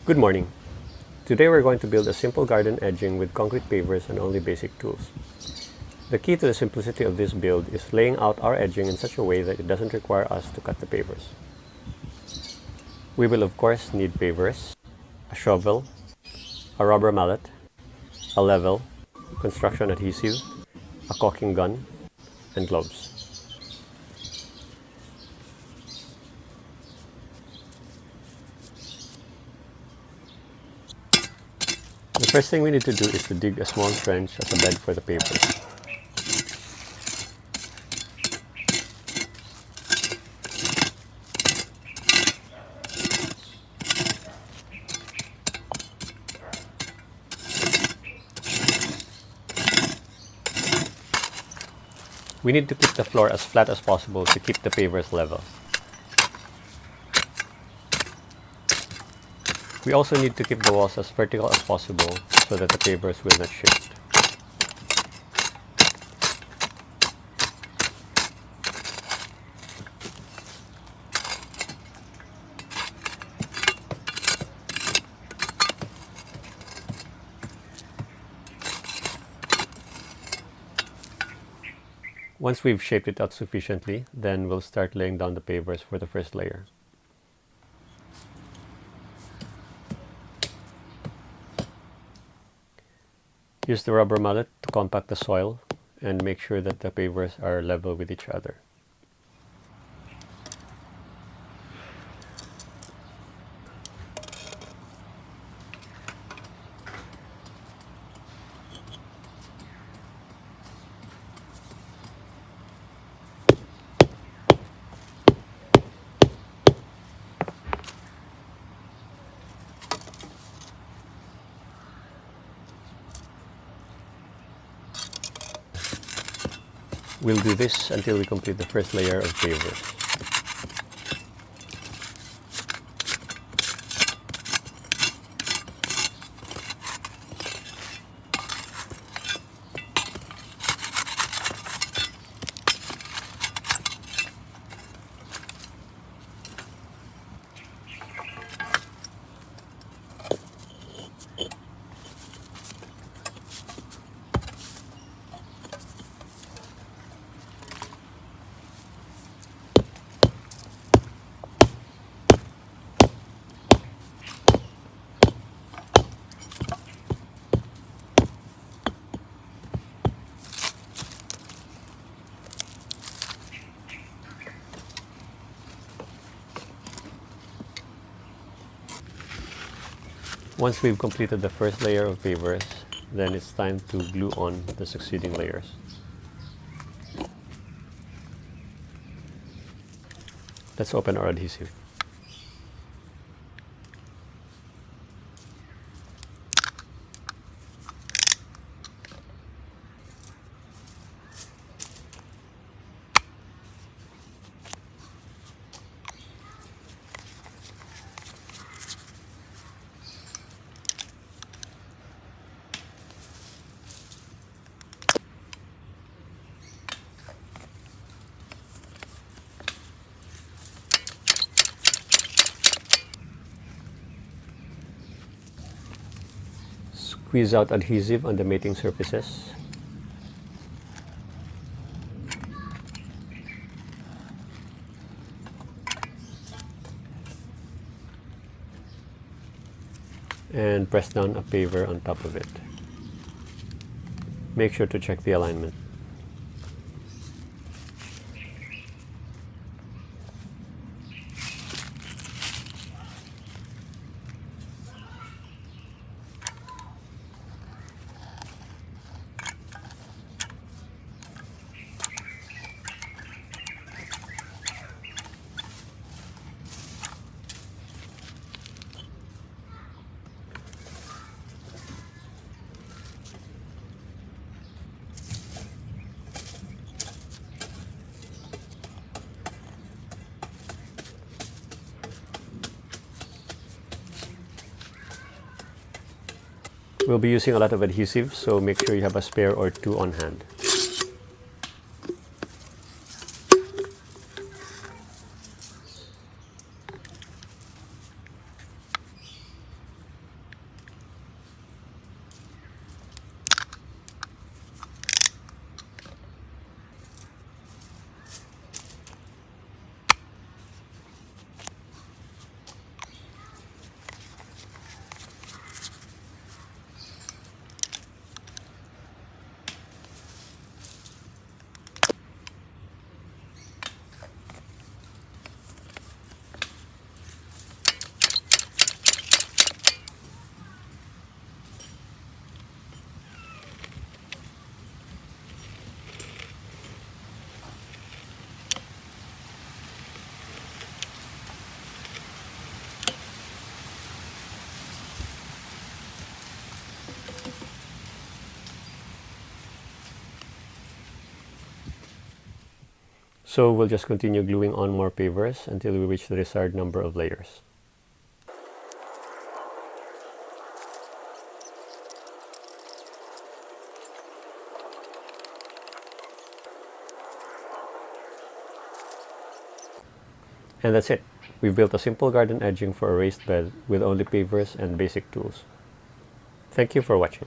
Good morning. Today we're going to build a simple garden edging with concrete pavers and only basic tools. The key to the simplicity of this build is laying out our edging in such a way that it doesn't require us to cut the pavers. We will of course need pavers, a shovel, a rubber mallet, a level, construction adhesive, a caulking gun, and gloves. The first thing we need to do is to dig a small trench as a bed for the pavers. We need to keep the floor as flat as possible to keep the pavers level. We also need to keep the walls as vertical as possible so that the pavers will not shift. Once we've shaped it out sufficiently, then we'll start laying down the pavers for the first layer. Use the rubber mallet to compact the soil and make sure that the pavers are level with each other. We'll do this until we complete the first layer of pavers. Once we've completed the first layer of pavers, then it's time to glue on the succeeding layers. Let's open our adhesive. Squeeze out adhesive on the mating surfaces. And press down a paver on top of it. Make sure to check the alignment. We'll be using a lot of adhesive, so make sure you have a spare or two on hand. So we'll just continue gluing on more pavers until we reach the desired number of layers. And that's it. We've built a simple garden edging for a raised bed with only pavers and basic tools. Thank you for watching.